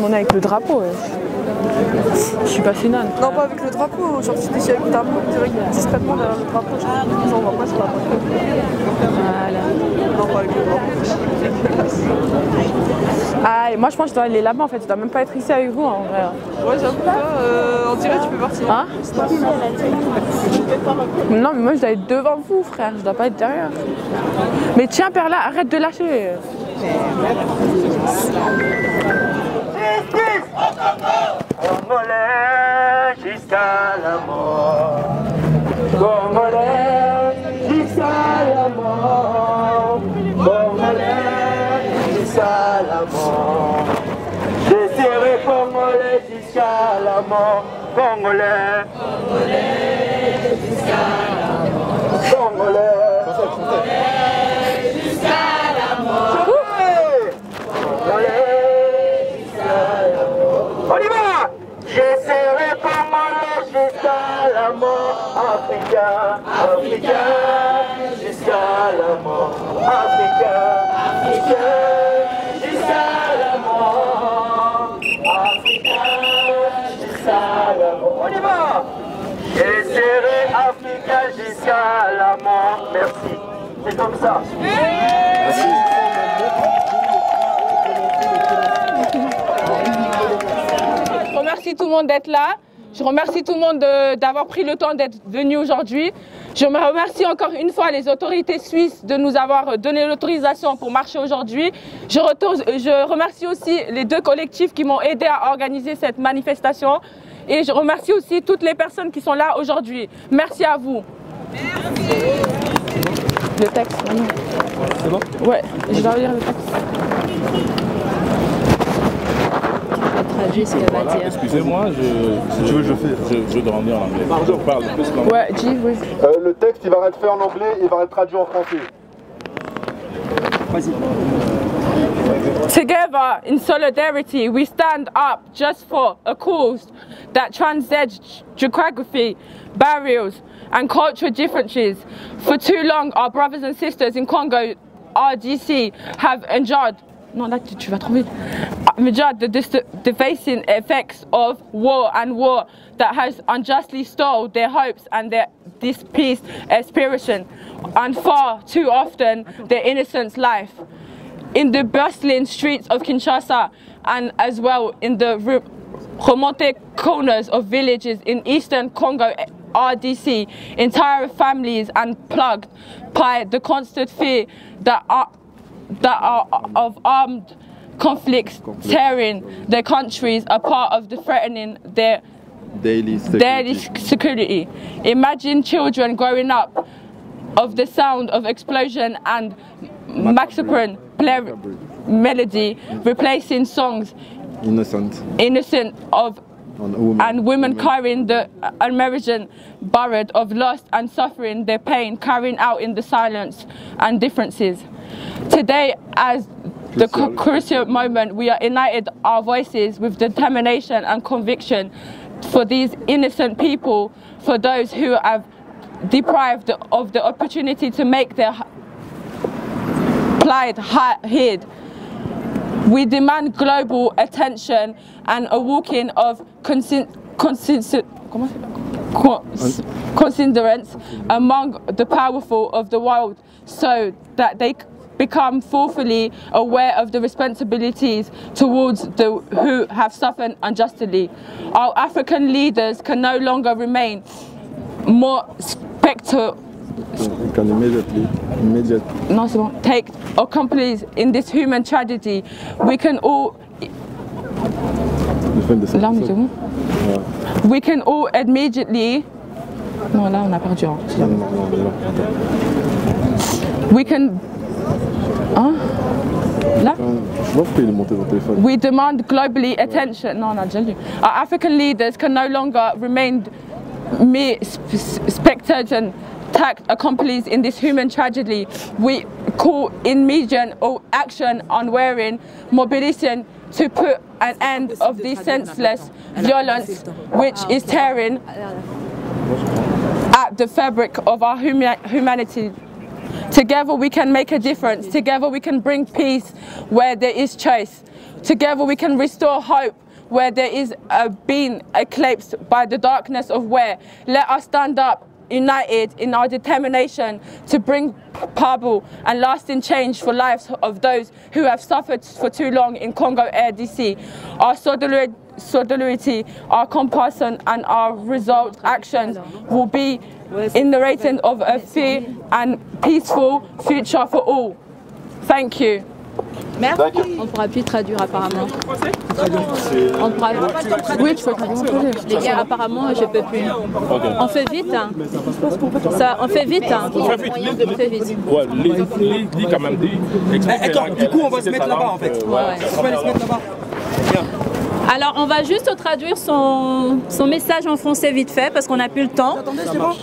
On est avec le drapeau. Je suis pas finale. Non, pas avec le drapeau, genre tu décides avec ta main direct, discrètement derrière le drapeau. On voit pas, c'est pas vrai. Voilà. Non, pas avec le drapeau. Ah, et moi je pense que je dois aller là-bas en fait, je dois même pas être ici avec vous en vrai. Ouais, j'avoue pas, on dirait que tu peux partir. Hein? Non, mais moi je dois être devant vous, frère, je dois pas être derrière. Mais tiens, Perla, arrête de lâcher. Congolais jusqu'à la mort. Congolais jusqu'à la mort. Congolais jusqu'à la mort. Je serai congolais jusqu'à la mort. Congolais. Congolais jusqu'à la mort. Congolais. Congolais jusqu'à la mort. Congolais jusqu'à la mort. On y va! Je serai congolais jusqu'à la mort. Africain, africain jusqu'à la mort. Africain, africain jusqu'à la mort. Africain jusqu'à la mort. On y va! Je serai africain jusqu'à la mort. Merci. C'est comme ça. Merci. Je remercie tout le monde d'être là. Je remercie tout le monde d'avoir pris le temps d'être venu aujourd'hui. Je me remercie encore une fois les autorités suisses de nous avoir donné l'autorisation pour marcher aujourd'hui. Je remercie aussi les deux collectifs qui m'ont aidé à organiser cette manifestation. Et je remercie aussi toutes les personnes qui sont là aujourd'hui. Merci à vous. Merci. Le texte, maintenant. C'est bon? Ouais, je dois lire le texte. Ce qu'elle va dire. Excusez-moi, si tu veux, je dois en dire en anglais. Je parle plus l'anglais. Ouais, dis, oui. Le texte, il va être fait en anglais, il va être traduit en français. Vas-y. Together in solidarity, we stand up just for a cause that transcends geography, barriers, and cultural differences. For too long, our brothers and sisters in Congo, RDC, have endured. Non, là, tu vas trop vite. Endured the devastating effects of war and war that has unjustly stole their hopes and this peace aspiration, and far too often their innocent life. In the bustling streets of Kinshasa and as well in the remote corners of villages in eastern Congo, RDC, entire families unplugged by the constant fear that are of armed conflicts tearing their countries apart of the threatening their daily security. Imagine children growing up of the sound of explosion and macabre melody replacing songs innocent of and women carrying the unmerited burden of loss and suffering their pain carrying out in the silence and differences. Today, as the crucial moment, we are united our voices with determination and conviction for these innocent people, for those who have deprived of the opportunity to make their plight heard. We demand global attention and a walking of considerance among the powerful of the world so that they become fully aware of the responsibilities towards the who have suffered unjustly. Our African leaders can no longer remain more spectacle. Can immediately. No, c'est bon. Take accomplice in this human tragedy. We can all. Là, on est bon. We can all immediately. Non, là, on a perdu. We can. Hein? Là? We demand globally attention. Non, on a déjà lu. Our African leaders can no longer remain mere spectators and tact accomplices in this human tragedy. We call immediate action unwavering mobilization to put an end of this senseless violence which is tearing at the fabric of our humanity. Together we can make a difference. Together we can bring peace where there is chase. Together we can restore hope where there is been eclipsed by the darkness of war. Let us stand up united in our determination to bring powerful and lasting change for lives of those who have suffered for too long in Congo RDC. Our solidarity, our compassion and our result actions will be in the rating of a fair and peaceful future for all. Thank you. Merci. On ne pourra plus traduire apparemment. On pourra... Oui, tu peux traduire. Les gars, apparemment, je peux plus. Okay. On fait vite. Hein. Ça, on fait vite. Hein. On fait vite. Ouais, lis quand même. Attends, du coup, on va se mettre là-bas en fait. On va se mettre là-bas. Alors, on va juste traduire son message en français vite fait parce qu'on n'a plus le temps.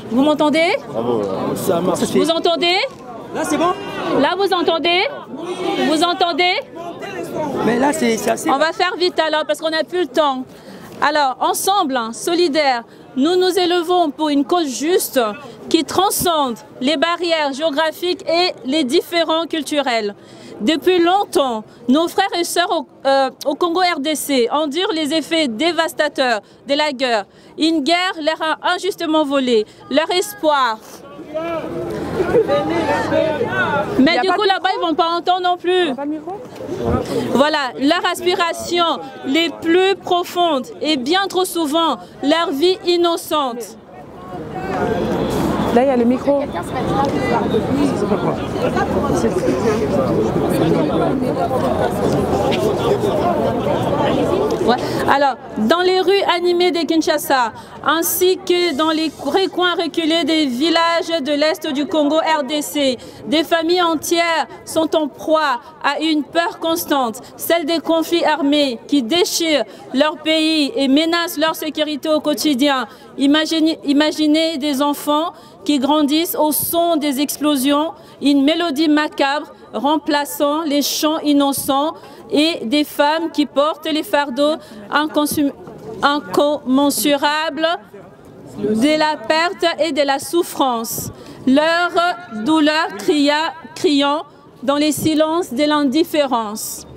Vous m'entendez? Vous entendez? Là, c'est bon? Là, vous entendez? Vous entendez? Mais là, c'est assez... On va faire vite alors parce qu'on n'a plus le temps. Alors, ensemble, solidaires, nous nous élevons pour une cause juste qui transcende les barrières géographiques et les différends culturels. Depuis longtemps, nos frères et sœurs au Congo RDC endurent les effets dévastateurs de la guerre. Une guerre leur a injustement volé leur espoir. Mais du coup, là-bas, ils ne vont pas entendre non plus. Voilà, leur aspiration les plus profondes et bien trop souvent leur vie innocente. Là, il y a le micro. Ouais. Alors, dans les rues animées de Kinshasa, ainsi que dans les recoins reculés des villages de l'Est du Congo RDC, des familles entières sont en proie à une peur constante, celle des conflits armés qui déchirent leur pays et menacent leur sécurité au quotidien. Imaginez des enfants qui grandissent au son des explosions, une mélodie macabre remplaçant les chants innocents et des femmes qui portent les fardeaux incommensurables de la perte et de la souffrance. Leur douleur criant dans les silences de l'indifférence.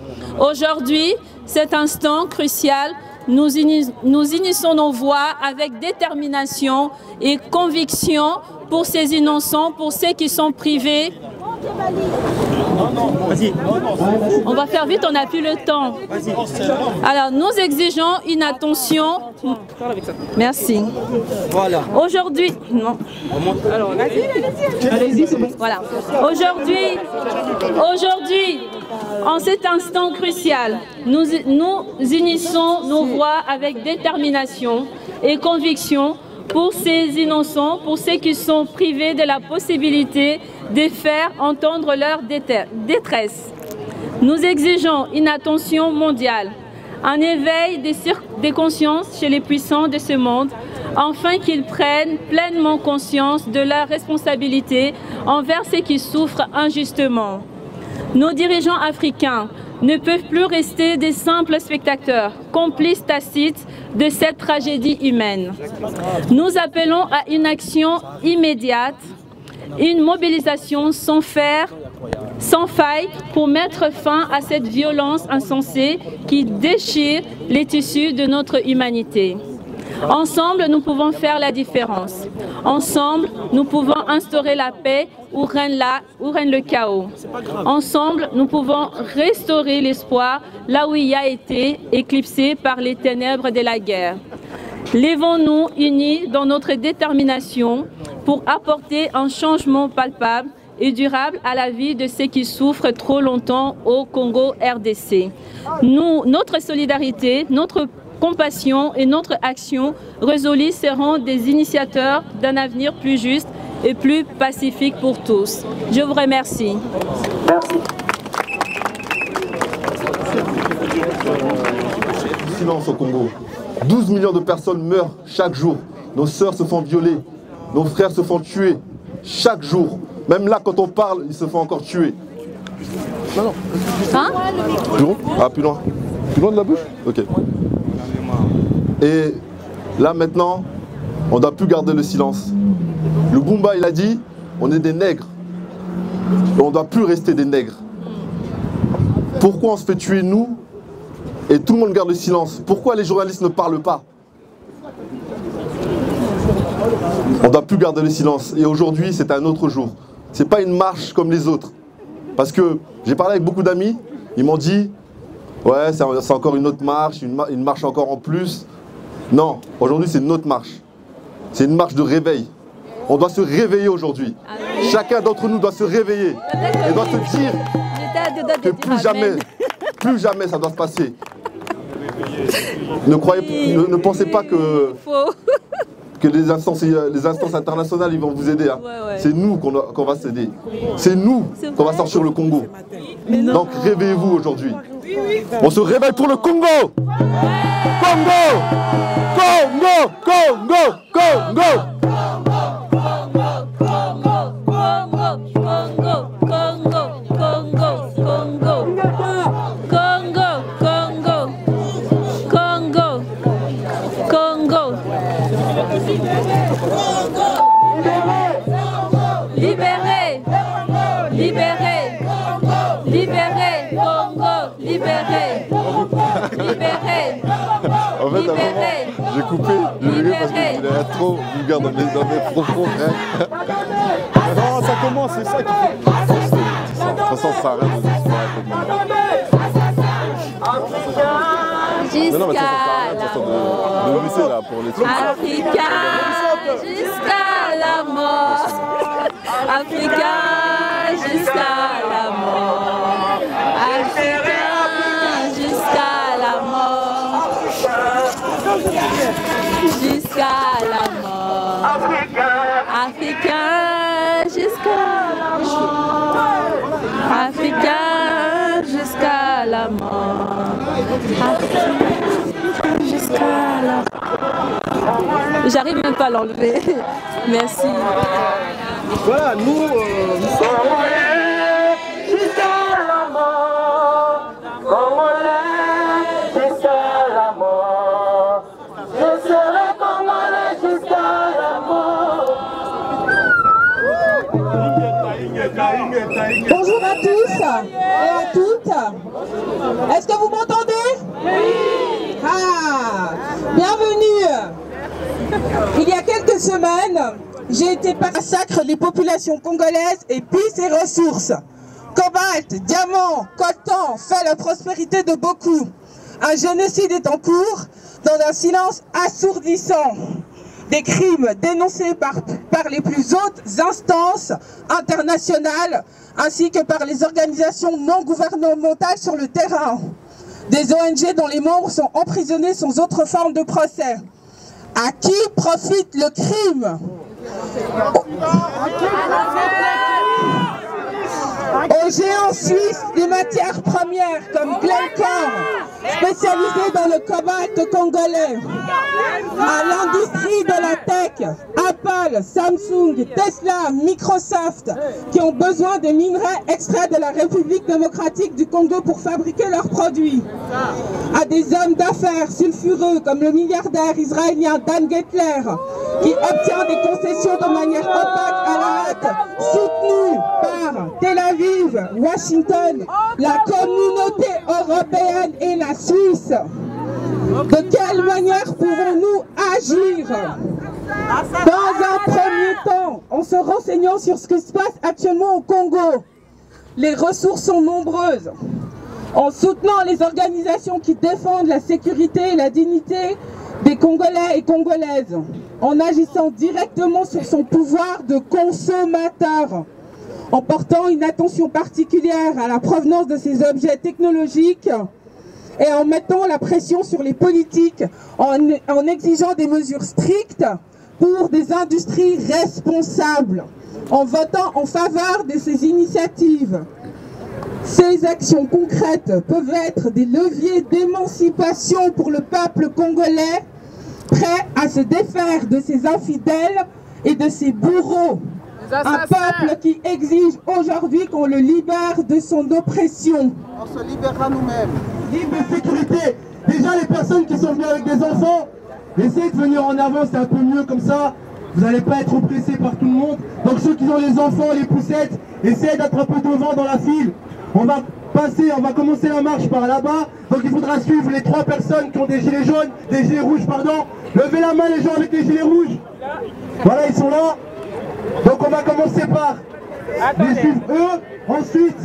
Aujourd'hui, cet instant crucial, nous unissons nos voix avec détermination et conviction pour ces innocents, pour ceux qui sont privés. On va faire vite, on n'a plus le temps. Alors, nous exigeons une attention. Merci. Voilà. Aujourd'hui, non. Voilà. Aujourd'hui, en cet instant crucial, nous unissons nos voix avec détermination et conviction pour ces innocents, pour ceux qui sont privés de la possibilité de faire entendre leur détresse. Nous exigeons une attention mondiale, un éveil des consciences chez les puissants de ce monde, afin qu'ils prennent pleinement conscience de leur responsabilité envers ceux qui souffrent injustement. Nos dirigeants africains ne peuvent plus rester des simples spectateurs, complices tacites de cette tragédie humaine. Nous appelons à une action immédiate, une mobilisation sans faille pour mettre fin à cette violence insensée qui déchire les tissus de notre humanité. Ensemble, nous pouvons faire la différence. Ensemble, nous pouvons instaurer la paix où règne le chaos. Ensemble, nous pouvons restaurer l'espoir là où il a été éclipsé par les ténèbres de la guerre. Lèvons-nous unis dans notre détermination pour apporter un changement palpable et durable à la vie de ceux qui souffrent trop longtemps au Congo RDC. Notre solidarité, notre compassion et notre action résolue seront des initiateurs d'un avenir plus juste et plus pacifique pour tous. Je vous remercie. Merci. Silence au Congo. 12 millions de personnes meurent chaque jour. Nos sœurs se font violer. Nos frères se font tuer chaque jour. Même là, quand on parle, ils se font encore tuer. Non. Hein? Plus loin? Ah, plus loin. Plus loin de la bouche? Ok. Et là, maintenant, on ne doit plus garder le silence. Le Bumba, il a dit, on est des nègres. On ne doit plus rester des nègres. Pourquoi on se fait tuer, nous, et tout le monde garde le silence? Pourquoi les journalistes ne parlent pas? On ne doit plus garder le silence. Et aujourd'hui, c'est un autre jour. Ce n'est pas une marche comme les autres. Parce que j'ai parlé avec beaucoup d'amis, ils m'ont dit « Ouais, c'est encore une autre marche, une marche encore en plus. » Non, aujourd'hui, c'est une autre marche. C'est une marche de réveil. On doit se réveiller aujourd'hui. Chacun d'entre nous doit se réveiller et doit se dire que plus jamais ça doit se passer. Ne pensez pas que les instances internationales ils vont vous aider. Hein. C'est nous qu'on va s'aider. C'est nous qu'on va sortir le Congo. Donc réveillez-vous aujourd'hui. On se réveille pour le Congo. Congo, Congo, Congo, Congo. Libérez, libérez, libérez, Congo, libérez, libérez. En fait, j'ai coupé, j'ai rigolé parce que je voulais être trop vulgaire dans mes propos. Non, ça commence, c'est ça qui fait. De toute façon, ça arrête de disparaître. Jusqu'à de laisser là pour les trucs. Africa, jusqu'à la mort. Africa, jusqu'à la mort. Africa, jusqu'à la mort. Jusqu'à la mort. Africa, jusqu'à la mort. Africa, jusqu'à la mort. Jusqu'à la mort. J'arrive même pas à l'enlever. Merci. Voilà, nous sommes jusqu'à la mort. Congolais jusqu'à la mort. Je serai congolais jusqu'à la mort. Bonjour à tous et à toutes. Est-ce que vous m'entendez? Oui. Ah, bienvenue. Il y a quelques semaines, j'ai été massacre des populations congolaises et puis ses ressources. Cobalt, diamant, coltan fait la prospérité de beaucoup. Un génocide est en cours dans un silence assourdissant. Des crimes dénoncés par les plus hautes instances internationales ainsi que par les organisations non gouvernementales sur le terrain. Des ONG dont les membres sont emprisonnés sans autre forme de procès. À qui profite le crime? Aux géants suisses des matières premières comme Glencore, spécialisé dans le cobalt congolais, à l'industrie de la tech, Apple, Samsung, Tesla, Microsoft, qui ont besoin de minerais extraits de la République démocratique du Congo pour fabriquer leurs produits, à des hommes d'affaires sulfureux comme le milliardaire israélien Dan Gettler, qui obtient des concessions de manière opaque à la hâte, soutenu par Tel Aviv, Washington, la communauté européenne et la Suisse. De quelle manière pouvons-nous agir? Dans un premier temps, en se renseignant sur ce qui se passe actuellement au Congo, les ressources sont nombreuses. En soutenant les organisations qui défendent la sécurité et la dignité des Congolais et Congolaises, en agissant directement sur son pouvoir de consommateur, en portant une attention particulière à la provenance de ces objets technologiques et en mettant la pression sur les politiques, en exigeant des mesures strictes pour des industries responsables, en votant en faveur de ces initiatives. Ces actions concrètes peuvent être des leviers d'émancipation pour le peuple congolais, prêt à se défaire de ses infidèles et de ses bourreaux. Un peuple qui exige aujourd'hui qu'on le libère de son oppression. On se libérera nous-mêmes. Libre et sécurité. Déjà les personnes qui sont venues avec des enfants, essayez de venir en avant, c'est un peu mieux comme ça. Vous n'allez pas être oppressés par tout le monde. Donc ceux qui ont les enfants, les poussettes, essayez d'être un peu devant dans la file. On va commencer la marche par là-bas. Donc il faudra suivre les 3 personnes qui ont des gilets jaunes, des gilets rouges, pardon. Levez la main les gens avec les gilets rouges. Voilà, ils sont là. Donc on va commencer par les suivre eux, ensuite...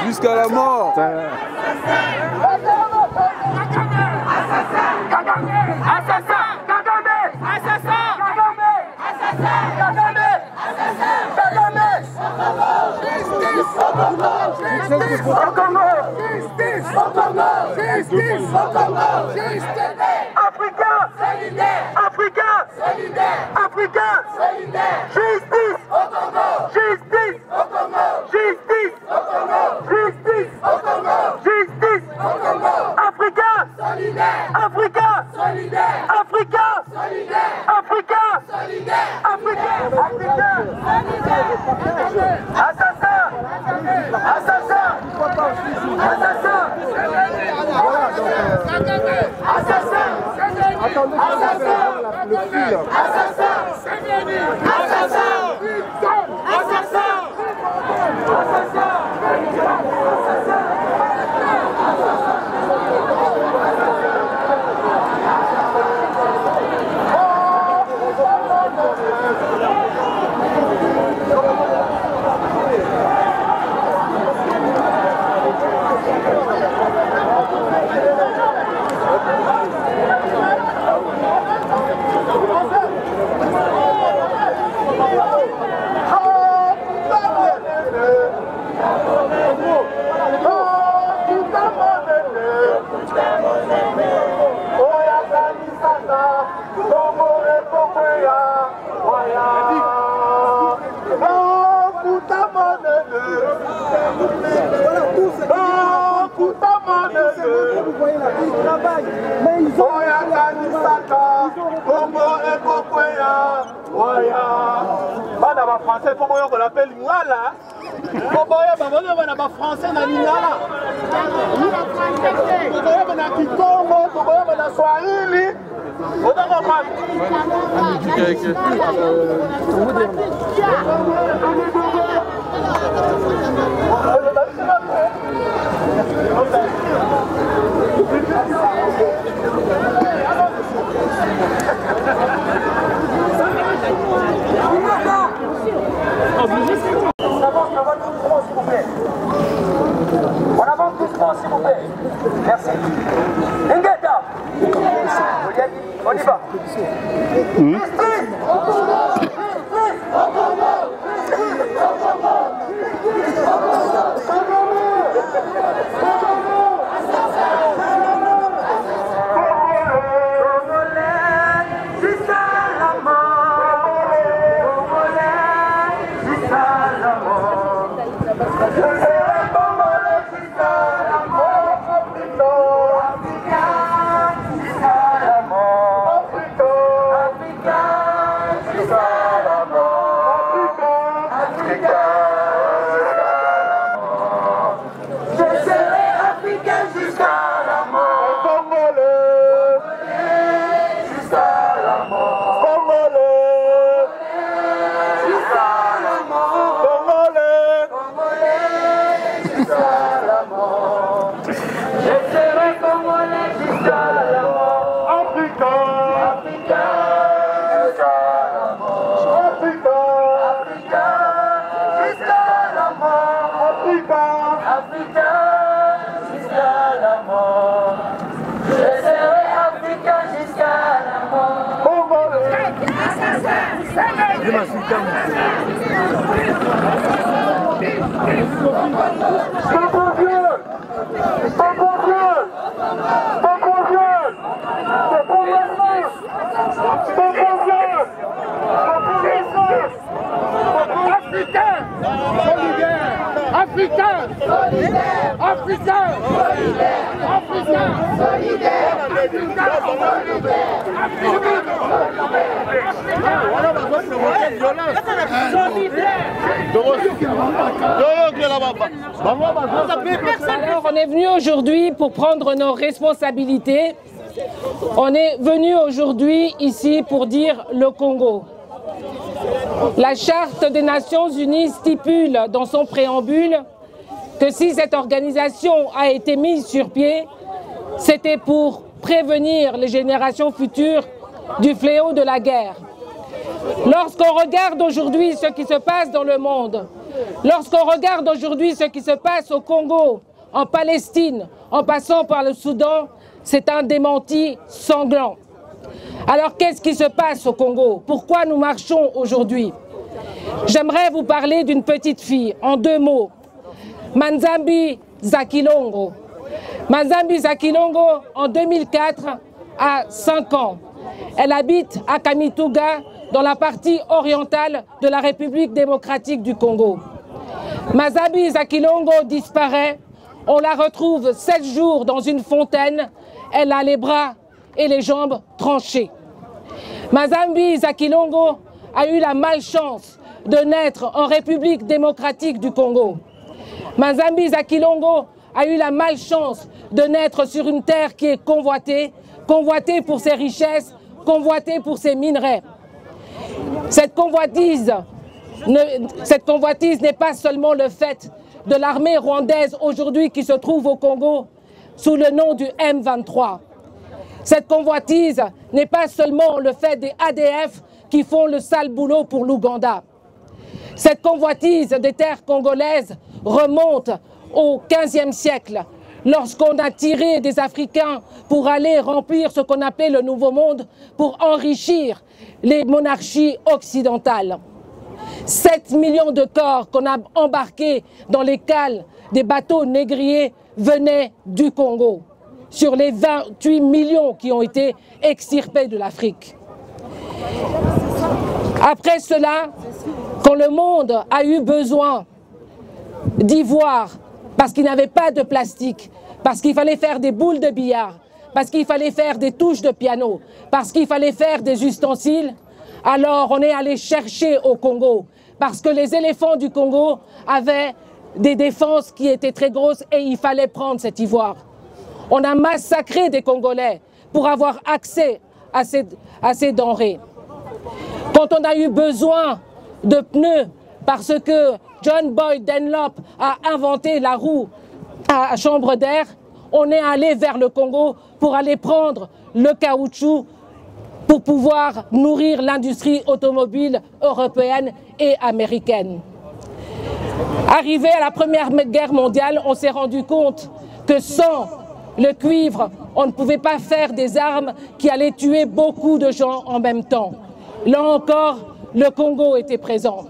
Jusqu'à la mort. Africain, Français, faut qu'on l'appelle Lingala. Faut qu'on français na Lingala. Faut qu'on na Kikongo, faut qu'on na Swahili. Faut qu'on On avance doucement, s'il vous plaît. Merci. Ingeta. On y va. Alors, on est venu aujourd'hui pour prendre nos responsabilités. On est venu aujourd'hui ici pour dire le Congo. La Charte des Nations Unies stipule dans son préambule que si cette organisation a été mise sur pied, c'était pour prévenir les générations futures du fléau de la guerre. Lorsqu'on regarde aujourd'hui ce qui se passe dans le monde, lorsqu'on regarde aujourd'hui ce qui se passe au Congo, en Palestine, en passant par le Soudan, c'est un démenti sanglant. Alors qu'est-ce qui se passe au Congo? Pourquoi nous marchons aujourd'hui? J'aimerais vous parler d'une petite fille, en 2 mots. Manzambi Zakilongo. Manzambi Zakilongo, en 2004, a 5 ans. Elle habite à Kamituga, dans la partie orientale de la République démocratique du Congo. Manzambi Zakilongo disparaît. On la retrouve 7 jours dans une fontaine. Elle a les bras et les jambes tranchées. Manzambi Zakilongo a eu la malchance de naître en République démocratique du Congo. Manzambi Zakilongo a eu la malchance de naître sur une terre qui est convoitée, convoitée pour ses richesses, convoitée pour ses minerais. Cette convoitise n'est pas seulement le fait de l'armée rwandaise aujourd'hui qui se trouve au Congo sous le nom du M23. Cette convoitise n'est pas seulement le fait des ADF qui font le sale boulot pour l'Ouganda. Cette convoitise des terres congolaises remonte au XVe siècle, lorsqu'on a tiré des Africains pour aller remplir ce qu'on appelait le Nouveau Monde, pour enrichir les monarchies occidentales. 7 millions de corps qu'on a embarqués dans les cales des bateaux négriers venaient du Congo, sur les 28 millions qui ont été extirpés de l'Afrique. Après cela, quand le monde a eu besoin d'ivoire, parce qu'il n'avait pas de plastique, parce qu'il fallait faire des boules de billard, parce qu'il fallait faire des touches de piano, parce qu'il fallait faire des ustensiles, alors on est allé chercher au Congo, parce que les éléphants du Congo avaient des défenses qui étaient très grosses et il fallait prendre cet ivoire. On a massacré des Congolais pour avoir accès à ces denrées. Quand on a eu besoin de pneus, parce que John Boyd Dunlop a inventé la roue à chambre d'air, on est allé vers le Congo pour aller prendre le caoutchouc pour pouvoir nourrir l'industrie automobile européenne et américaine. Arrivé à la Première Guerre mondiale, on s'est rendu compte que sans le cuivre, on ne pouvait pas faire des armes qui allaient tuer beaucoup de gens en même temps. Là encore, le Congo était présent.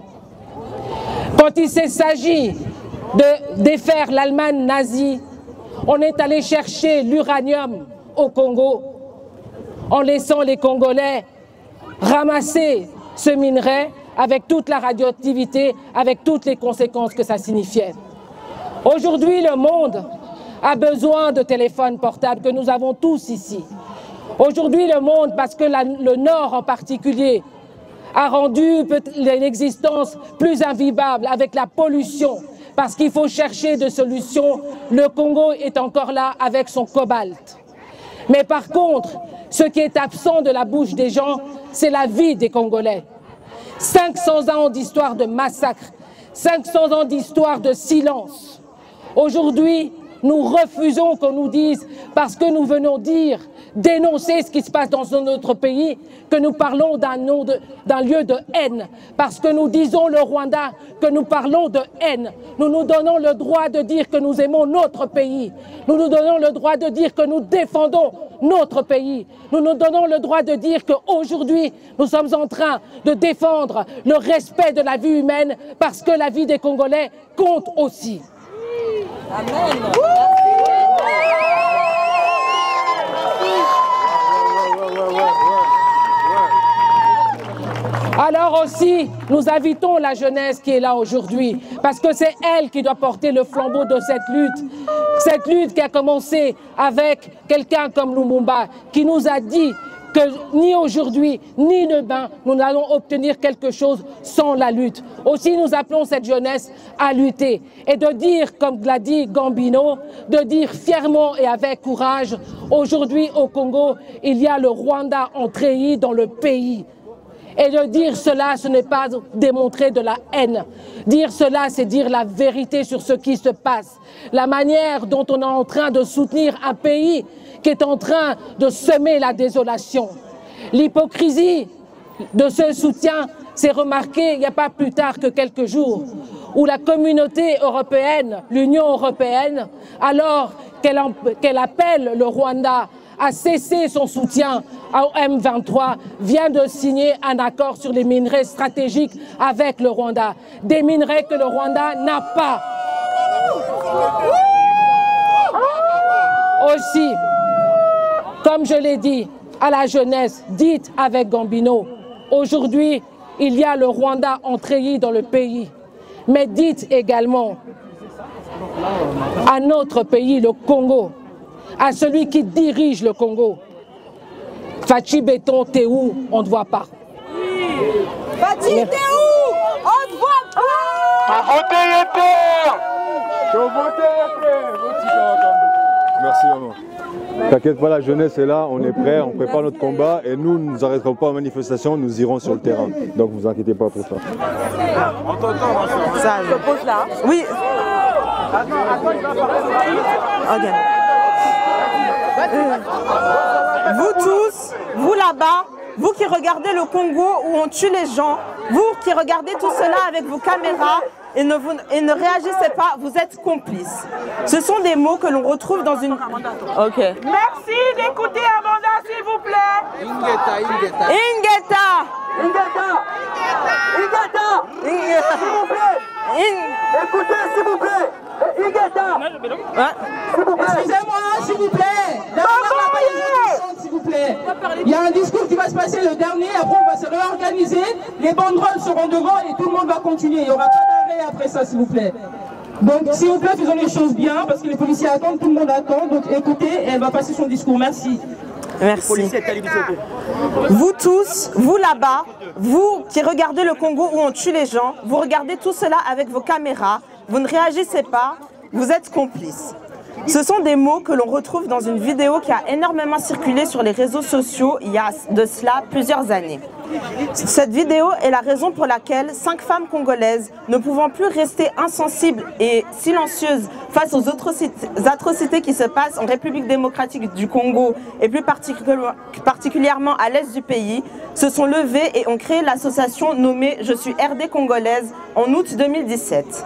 Quand il s'agit de défaire l'Allemagne nazie, on est allé chercher l'uranium au Congo en laissant les Congolais ramasser ce minerai avec toute la radioactivité, avec toutes les conséquences que ça signifiait. Aujourd'hui, le monde a besoin de téléphones portables que nous avons tous ici. Aujourd'hui, le monde, parce que le Nord en particulier, a rendu l'existence plus invivable avec la pollution, parce qu'il faut chercher des solutions. Le Congo est encore là avec son cobalt. Mais par contre, ce qui est absent de la bouche des gens, c'est la vie des Congolais. 500 ans d'histoire de massacre, 500 ans d'histoire de silence. Aujourd'hui, nous refusons qu'on nous dise, parce que nous venons dénoncer ce qui se passe dans notre pays, que nous parlons d'un lieu de haine. Parce que nous disons le Rwanda, que nous parlons de haine. Nous nous donnons le droit de dire que nous aimons notre pays. Nous nous donnons le droit de dire que nous défendons notre pays. Nous nous donnons le droit de dire qu'aujourd'hui, nous sommes en train de défendre le respect de la vie humaine, parce que la vie des Congolais compte aussi. Amen. Alors aussi, nous invitons la jeunesse qui est là aujourd'hui, parce que c'est elle qui doit porter le flambeau de cette lutte qui a commencé avec quelqu'un comme Lumumba, qui nous a dit que ni aujourd'hui, ni demain, nous n'allons obtenir quelque chose sans la lutte. Aussi, nous appelons cette jeunesse à lutter et de dire, comme l'a dit Gambino, de dire fièrement et avec courage, aujourd'hui au Congo, il y a le Rwanda entré dans le pays. Et de dire cela, ce n'est pas démontrer de la haine. Dire cela, c'est dire la vérité sur ce qui se passe. La manière dont on est en train de soutenir un pays qui est en train de semer la désolation. L'hypocrisie de ce soutien s'est remarquée il n'y a pas plus tard que quelques jours, où la communauté européenne, l'Union européenne, alors qu'elle appelle le Rwanda à cesser son soutien au M23, vient de signer un accord sur les minerais stratégiques avec le Rwanda. Des minerais que le Rwanda n'a pas. Aussi, comme je l'ai dit à la jeunesse, dites avec Gambino, aujourd'hui, il y a le Rwanda entré dans le pays. Mais dites également à notre pays, le Congo, à celui qui dirige le Congo. Fachi Béton, t'es où? On ne te voit pas. Fachi, t'es où? On ne te voit pas. Voter les terres. T'inquiète pas, la jeunesse est là, on est prêt, on prépare notre combat et nous ne nous arrêterons pas aux manifestations, nous irons sur le terrain. Donc vous inquiétez pas pour ça. On t'entend, ça, je pose là. Oui. Ok. Vous tous, vous là-bas, vous qui regardez le Congo où on tue les gens, vous qui regardez tout cela avec vos caméras et ne réagissez pas, vous êtes complices. Ce sont des mots que l'on retrouve dans une... Ok. Merci d'écouter Amanda, s'il vous plaît. Ingeta. S'il vous plaît. Écoutez, s'il vous plaît. Ingeta. Excusez-moi, s'il vous plaît. S'il vous plaît. Il y a un discours qui va se passer le dernier, après on va se réorganiser, les banderoles seront devant et tout le monde va continuer. Il n'y aura pas d'arrêt après ça, s'il vous plaît. Donc s'il vous plaît, faisons les choses bien, parce que les policiers attendent, tout le monde attend. Donc écoutez, elle va passer son discours. Merci. Merci. Vous tous, vous là-bas, vous qui regardez le Congo où on tue les gens, vous regardez tout cela avec vos caméras, vous ne réagissez pas, vous êtes complices. Ce sont des mots que l'on retrouve dans une vidéo qui a énormément circulé sur les réseaux sociaux il y a de cela plusieurs années. Cette vidéo est la raison pour laquelle 5 femmes congolaises, ne pouvant plus rester insensibles et silencieuses face aux atrocités qui se passent en République démocratique du Congo et plus particulièrement à l'est du pays, se sont levées et ont créé l'association nommée « Je suis RD Congolaise » en août 2017.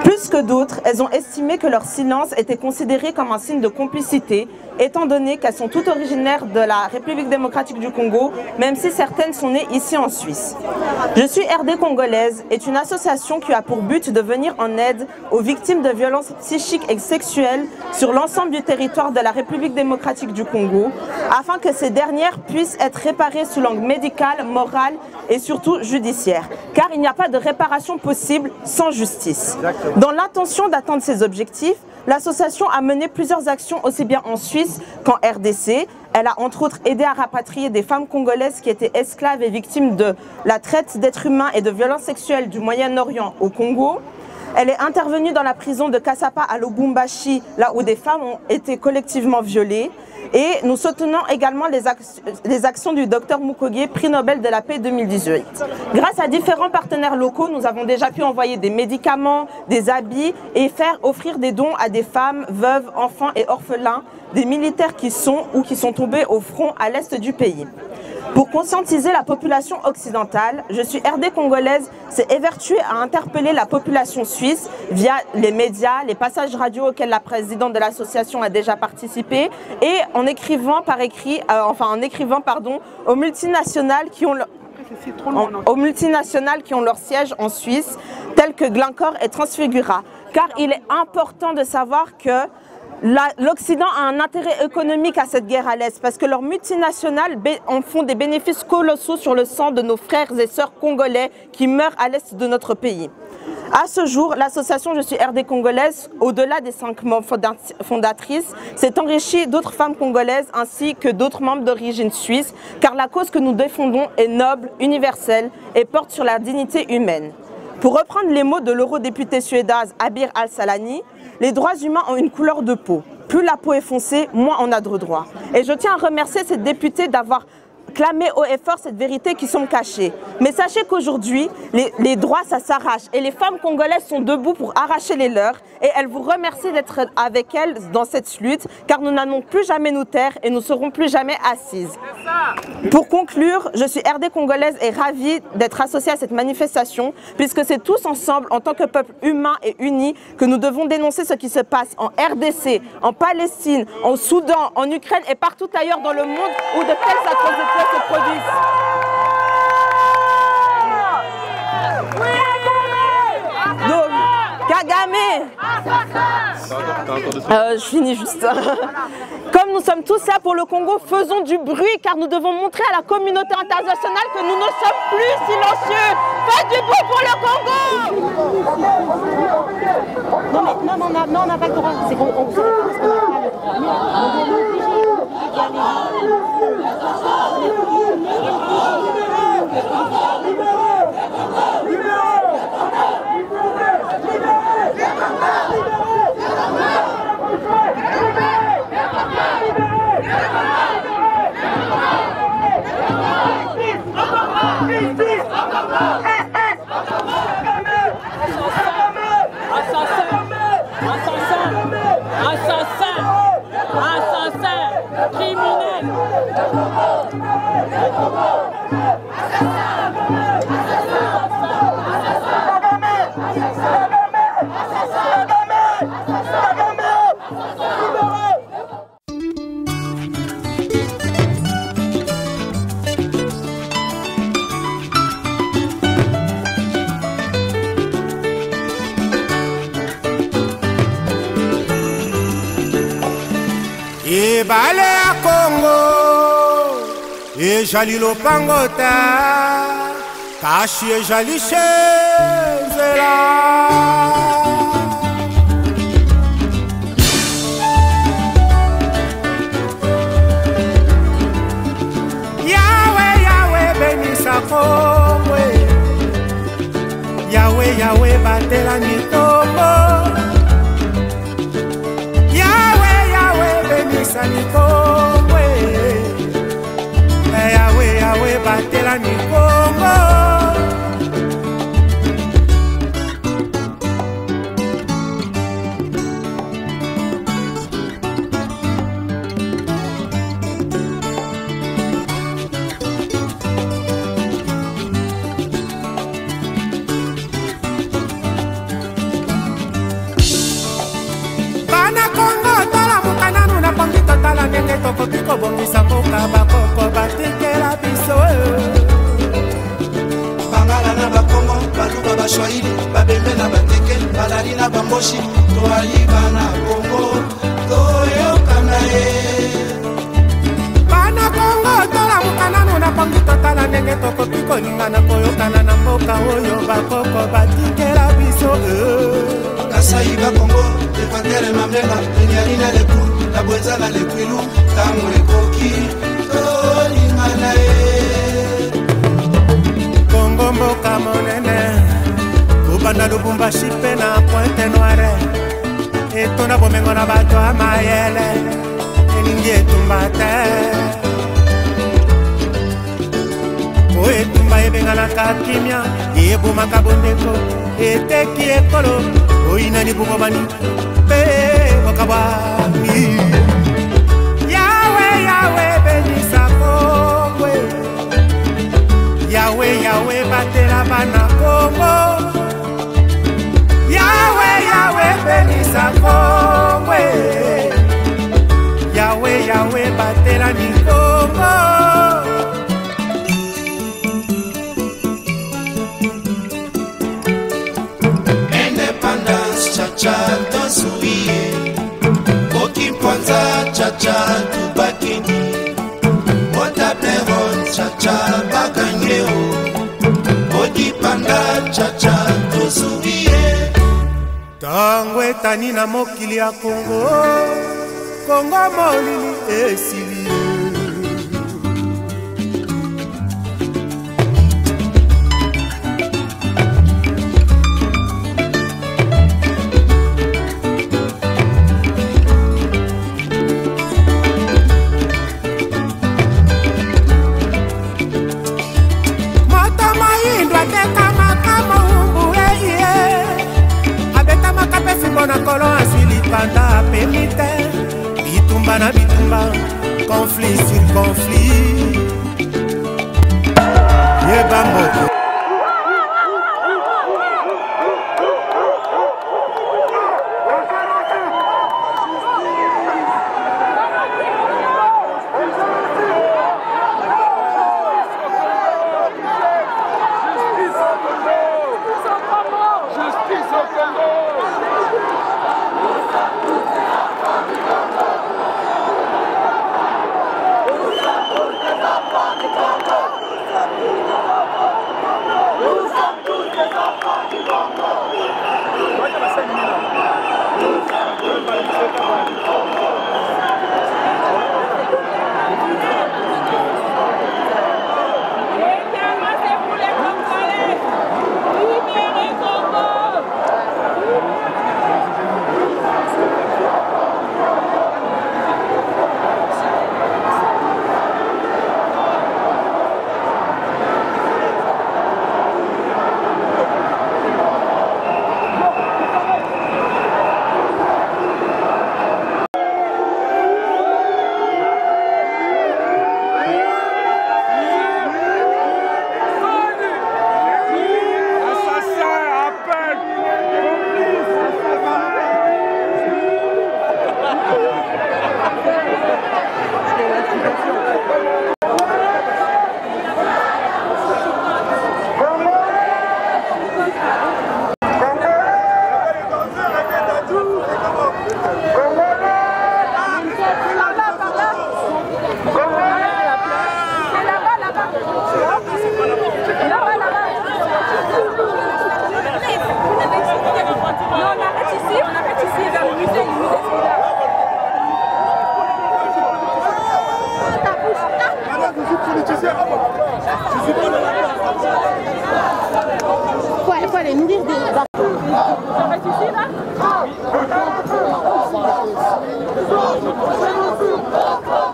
Plus que d'autres, elles ont estimé que leur silence était considéré comme un signe de complicité, étant donné qu'elles sont toutes originaires de la République démocratique du Congo, même si certaines sont nées ici en Suisse. Je suis RD Congolaise est une association qui a pour but de venir en aide aux victimes de violences psychiques et sexuelles sur l'ensemble du territoire de la République démocratique du Congo, afin que ces dernières puissent être réparées sous l'angle médical, moral et surtout judiciaire, car il n'y a pas de réparation possible sans justice. Dans l'intention d'atteindre ces objectifs, l'association a mené plusieurs actions aussi bien en Suisse qu'en RDC. Elle a entre autres aidé à rapatrier des femmes congolaises qui étaient esclaves et victimes de la traite d'êtres humains et de violences sexuelles du Moyen-Orient au Congo. Elle est intervenue dans la prison de Kasapa à Lubumbashi, là où des femmes ont été collectivement violées. Et nous soutenons également les actions du Dr Mukwege, prix Nobel de la paix 2018. Grâce à différents partenaires locaux, nous avons déjà pu envoyer des médicaments, des habits et offrir des dons à des femmes, veuves, enfants et orphelins, des militaires qui sont ou qui sont tombés au front à l'est du pays. Pour conscientiser la population occidentale, Je suis RD Congolaise s'est évertuée à interpeller la population suisse via les médias, les passages radio auxquels la présidente de l'association a déjà participé et en écrivant aux multinationales qui ont leur siège en Suisse, tels que Glencore et Transfigura. Car il est important de savoir que l'Occident a un intérêt économique à cette guerre à l'Est parce que leurs multinationales en font des bénéfices colossaux sur le sang de nos frères et sœurs congolais qui meurent à l'Est de notre pays. À ce jour, l'association Je suis RD Congolaise, au-delà des 5 membres fondatrices, s'est enrichie d'autres femmes congolaises ainsi que d'autres membres d'origine suisse, car la cause que nous défendons est noble, universelle et porte sur la dignité humaine. Pour reprendre les mots de l'eurodéputée suédoise Abir Al-Salani, les droits humains ont une couleur de peau. Plus la peau est foncée, moins on a de droits. Et je tiens à remercier cette députée d'avoir clamé haut et fort cette vérité qui sont cachées. Mais sachez qu'aujourd'hui, les droits, ça s'arrache. Et les femmes congolaises sont debout pour arracher les leurs. Et elles vous remercient d'être avec elles dans cette lutte, car nous n'allons plus jamais nous taire et nous serons plus jamais assises. Pour conclure, Je suis RD Congolaise et ravie d'être associée à cette manifestation, puisque c'est tous ensemble, en tant que peuple humain et uni, que nous devons dénoncer ce qui se passe en RDC, en Palestine, en Soudan, en Ukraine et partout ailleurs dans le monde où de telles atrocités se produisent. Donc, Kagame, je finis juste. Comme nous sommes tous là pour le Congo, faisons du bruit car nous devons montrer à la communauté internationale que nous ne sommes plus silencieux. Faites du bruit pour le Congo. Non, on n'a pas le droit. C'est qu'on ne sait pas parce qu'on n'a pas le droit. On est obligé d'y aller. Ebale ya Congo ejali lopangota kashi ejali shenzela Yahweh Yahweh benisa Congo Yahweh Yahweh batela ni Congo benisa ni Congo Yahweh Yahweh batela ni Congo Bana Congo tala mukananu na pangi totala ndenge tokoki kobongisa mboka bakoko batikela biso Bangala na bakongo baluba bashwahili babembe na bateke balali na bamboshi toaliba na Congo toyokana ye Bana Congo tala mukananu na pangi totala ndenge tokoki kolingana koyokana na mboka oyo bakoko batikela biso Kasai Congo, Equateur et Mamela, Niarina le Pou, la Boisana le Quilou, Tango le Koki, Toli Manae. Congo Mboka Monene, Kubana Lubumbashi Pena, Pointe Noire, Etona Bomengo na bato a Mayele, Eningi Etumbate. Etumba ebenga na kakimia, Ebuma Kabondeko, Eteki Ekolo, Oina ni bumobani pe wakabani Yahweh Yahweh benisa Congo Yahweh Yahweh batela bana Congo Yahweh Yahweh benisa Congo Yahweh Yahweh batela ni Congo Chacha tosuie Okimponza chacha tubakini Otableron chacha baganyeo Odipanda chacha tosuie Tango etani na mokili ya Congo Congo molili esili na kolo asili panda pemite bitumba na bitumba conflit sur conflit yebambo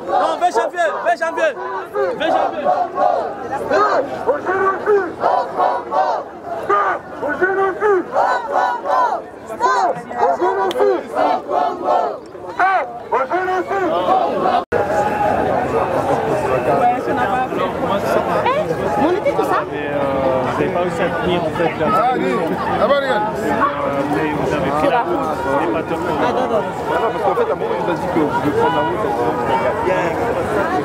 Non, 20 janvier, 20 janvier, 20 janvier. On était tout ça? Vous n'avez pas réussi à tenir en fait la route. Vous avez pris la route des bateaux. Parce qu'en fait, à un moment, il nous a dit que vous pouvez prendre la route.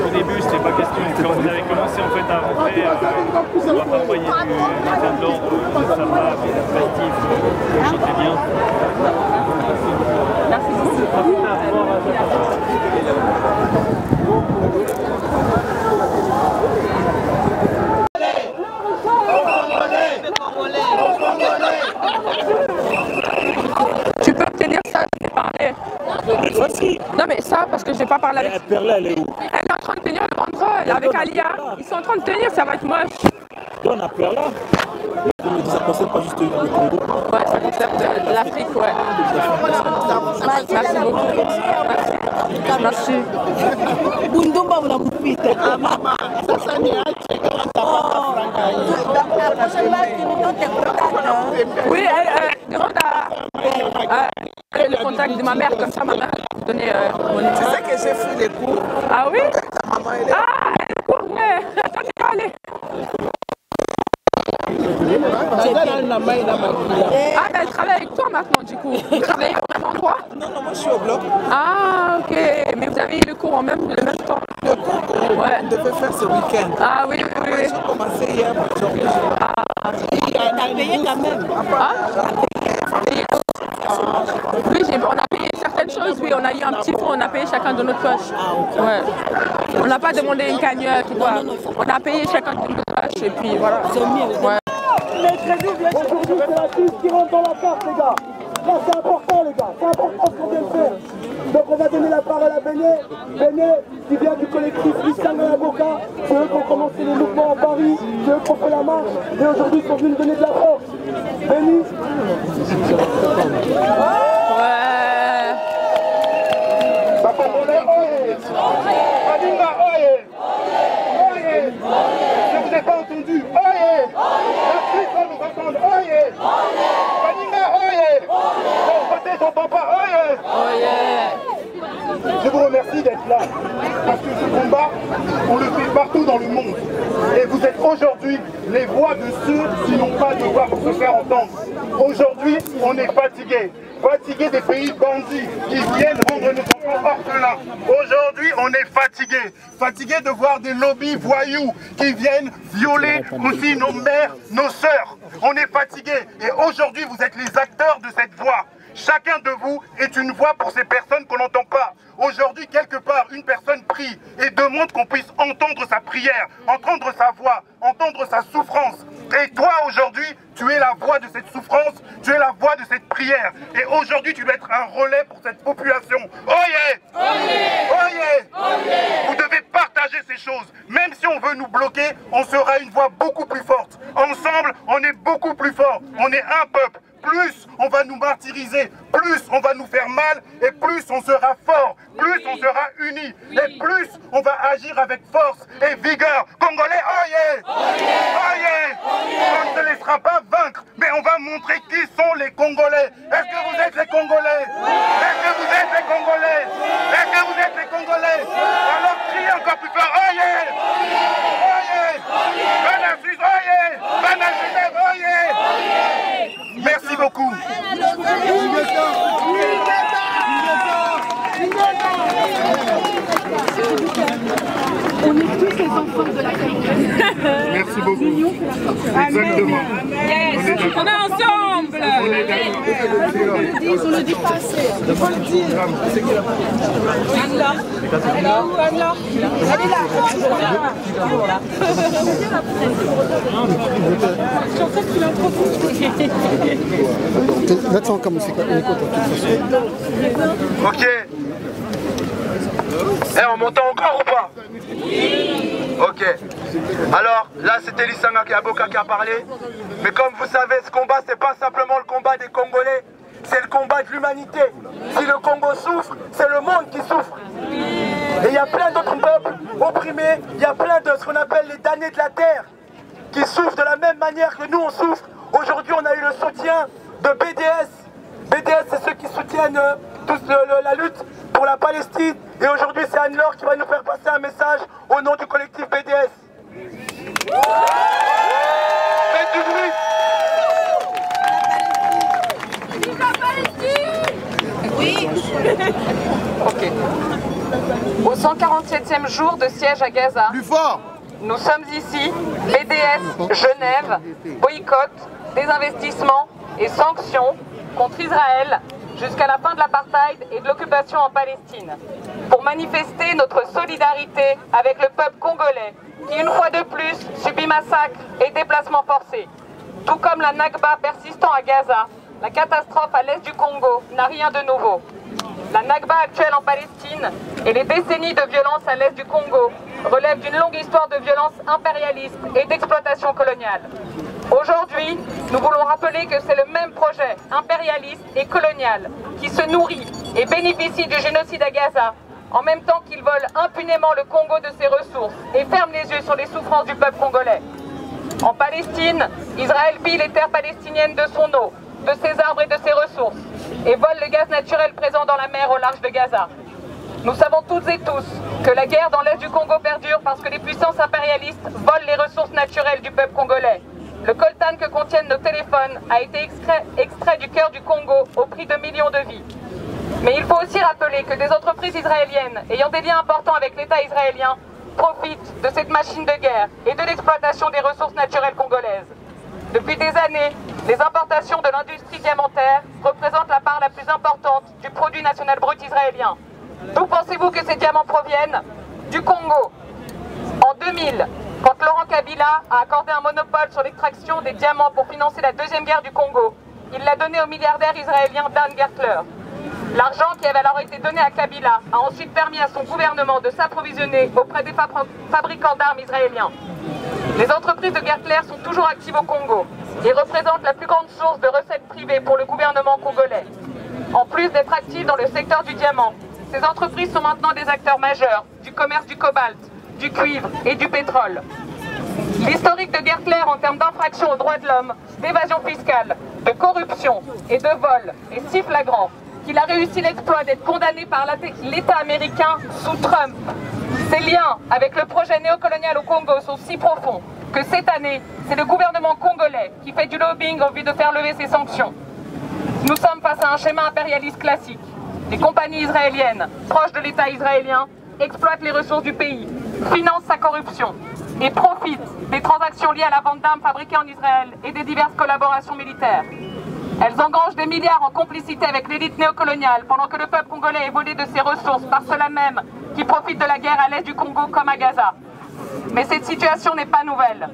Au début, c'était pas question. Quand vous avez commencé en fait à rentrer, on va accompagner du maintien de l'ordre, de samba, festif, chantez bien. Merci beaucoup. Tu peux obtenir ça, je vais parler. Non mais ça, parce que je vais pas parler avec... Perla, elle est où? Elle est en train de tenir le banderole avec Alia. Ils sont en train de tenir, ça va être moche. On a Perla. Ça concerne pas juste le Congo. Ouais, ça concerne l'Afrique, ouais. Merci beaucoup. Merci. Bundumba vous la moupite. Ah maman, ça n'est pas la prochaine fois, tu nous donnes tes contacts. Oui, demande à le contact de ma mère, comme ça ma mère va donner mon numéro. Tu sais que j'ai fait les cours. Ah oui? Ta maman, elle est... Ah, les cours, mais toi t'es pas allé. Ah, mais elle travaille avec toi maintenant, du coup. Vous travaillez au même endroit? Non, non, moi je suis au bloc. Ah, ok. Mais vous avez eu le cours le même temps? Le cours on devait faire ce week-end. Ah, oui, oui, oui. J'ai commencé hier, aujourd'hui. Elle a payé quand même. Ah? Oui, on a payé certaines choses, oui, on a eu un petit fonds, on a payé chacun de notre poche. Ouais. On n'a pas demandé une cagnotte ou quoi. On a payé chacun de notre poche et puis voilà. Ouais. Aujourd'hui, c'est la Suisse qui rentre dans la carte, les gars. Là, c'est important, les gars. C'est important ce qu'on vient de faire. Donc, on va donner la parole à Béné. Béné, qui vient du collectif Lissanga la Boca. C'est eux qui ont commencé les mouvements à Paris. C'est eux qui ont fait la marche. Et aujourd'hui, ils sont venus donner de la force. Béni. Ouais. Je vous ai pas entendu. Oye! La Suisse va nous entendre. Oye! Paninga, oye! Son côté, son papa, oye! Je vous remercie d'être là. Parce que ce combat, on le fait partout dans le monde. Et vous êtes aujourd'hui les voix de ceux qui n'ont pas de voix pour se faire entendre. Aujourd'hui, on est fatigués. Fatigués des pays bandits qui viennent rendre nos enfants orphelins. Aujourd'hui, on est fatigués. Fatigués de voir des lobbies voyous qui viennent violer aussi nos mères, nos sœurs. On est fatigués. Et aujourd'hui, vous êtes les acteurs de cette voix. Chacun de vous est une voix pour ces personnes qu'on n'entend pas. Aujourd'hui, quelque part, une personne prie et demande qu'on puisse entendre sa prière, entendre sa voix, entendre sa souffrance. Et toi, aujourd'hui, tu es la voix de cette souffrance, tu es la voix de cette prière. Et aujourd'hui, tu dois être un relais pour cette population. Oyez! Oyez! Vous devez partager ces choses. Même si on veut nous bloquer, on sera une voix beaucoup plus forte. Ensemble, on est beaucoup plus fort. On est un peuple. Plus on va nous martyriser, plus on va nous faire mal, et plus on sera fort, plus on sera unis, et plus on va agir avec force et vigueur. Congolais, oyez! Oyez! On ne se laissera pas vaincre, mais on va montrer qui sont les Congolais. Est-ce que vous êtes les Congolais? Est-ce que vous êtes les Congolais? Est-ce que vous êtes les Congolais? Alors criez encore plus fort, oyez! Oyez! Bonne à Suisse, oyez! Bonne à Genève, oyez! Merci beaucoup. On est tous les enfants de la famille. Merci beaucoup. Exactement. Yes. On est ensemble. On le dit pas assez. Il faut le dire. Anne-Laure. Elle est où, Anne-Laure? Elle est là. En fait, il a trop Maintenant, comme c'est quoi? Ok. On m'entend encore ou pas? Ok. Alors, là, c'était Lissanga Boka qui a parlé. Mais comme vous savez, ce combat, c'est pas simplement le combat des Congolais, c'est le combat de l'humanité. Si le Congo souffre, c'est le monde qui souffre. Et il y a plein d'autres peuples opprimés, il y a plein de ce qu'on appelle les damnés de la terre, qui souffrent de la même manière que nous on souffre. Aujourd'hui on a eu le soutien de BDS. BDS c'est ceux qui soutiennent la lutte pour la Palestine. Et aujourd'hui c'est Anne-Laure qui va nous faire passer un message au nom du collectif BDS. Faites du bruit. Vive la Palestine! Oui. Ok. Au 147e jour de siège à Gaza, plus fort. Nous sommes ici, BDS Genève, boycott, désinvestissement et sanctions contre Israël jusqu'à la fin de l'apartheid et de l'occupation en Palestine, pour manifester notre solidarité avec le peuple congolais qui, une fois de plus, subit massacres et déplacements forcés. Tout comme la Nakba persistant à Gaza, la catastrophe à l'est du Congo n'a rien de nouveau. La Nakba actuelle en Palestine et les décennies de violence à l'est du Congo relèvent d'une longue histoire de violence impérialiste et d'exploitation coloniale. Aujourd'hui, nous voulons rappeler que c'est le même projet impérialiste et colonial qui se nourrit et bénéficie du génocide à Gaza, en même temps qu'il vole impunément le Congo de ses ressources et ferme les yeux sur les souffrances du peuple congolais. En Palestine, Israël pille les terres palestiniennes de son eau, de ses arbres et de ses ressources, et vole le gaz naturel présent dans la mer au large de Gaza. Nous savons toutes et tous que la guerre dans l'est du Congo perdure parce que les puissances impérialistes volent les ressources naturelles du peuple congolais. Le coltan que contiennent nos téléphones a été extrait du cœur du Congo au prix de millions de vies. Mais il faut aussi rappeler que des entreprises israéliennes ayant des liens importants avec l'État israélien profitent de cette machine de guerre et de l'exploitation des ressources naturelles congolaises. Depuis des années, les importations de l'industrie diamantaire représentent la part la plus importante du produit national brut israélien. D'où pensez-vous que ces diamants proviennent? Du Congo. En 2000, quand Laurent Kabila a accordé un monopole sur l'extraction des diamants pour financer la deuxième guerre du Congo, il l'a donné au milliardaire israélien Dan Gertler. L'argent qui avait alors été donné à Kabila a ensuite permis à son gouvernement de s'approvisionner auprès des fabricants d'armes israéliens. Les entreprises de Gertler sont toujours actives au Congo et représentent la plus grande source de recettes privées pour le gouvernement congolais. En plus d'être actives dans le secteur du diamant, ces entreprises sont maintenant des acteurs majeurs du commerce du cobalt, du cuivre et du pétrole. L'historique de Gertler en termes d'infraction aux droits de l'homme, d'évasion fiscale, de corruption et de vol est si flagrant qu'il a réussi l'exploit d'être condamné par l'État américain sous Trump. Ces liens avec le projet néocolonial au Congo sont si profonds que cette année, c'est le gouvernement congolais qui fait du lobbying en vue de faire lever ces sanctions. Nous sommes face à un schéma impérialiste classique. Les compagnies israéliennes, proches de l'État israélien, exploitent les ressources du pays, financent sa corruption et profitent des transactions liées à la vente d'armes fabriquées en Israël et des diverses collaborations militaires. Elles engrangent des milliards en complicité avec l'élite néocoloniale pendant que le peuple congolais est volé de ses ressources par ceux-là même qui profitent de la guerre à l'est du Congo comme à Gaza. Mais cette situation n'est pas nouvelle.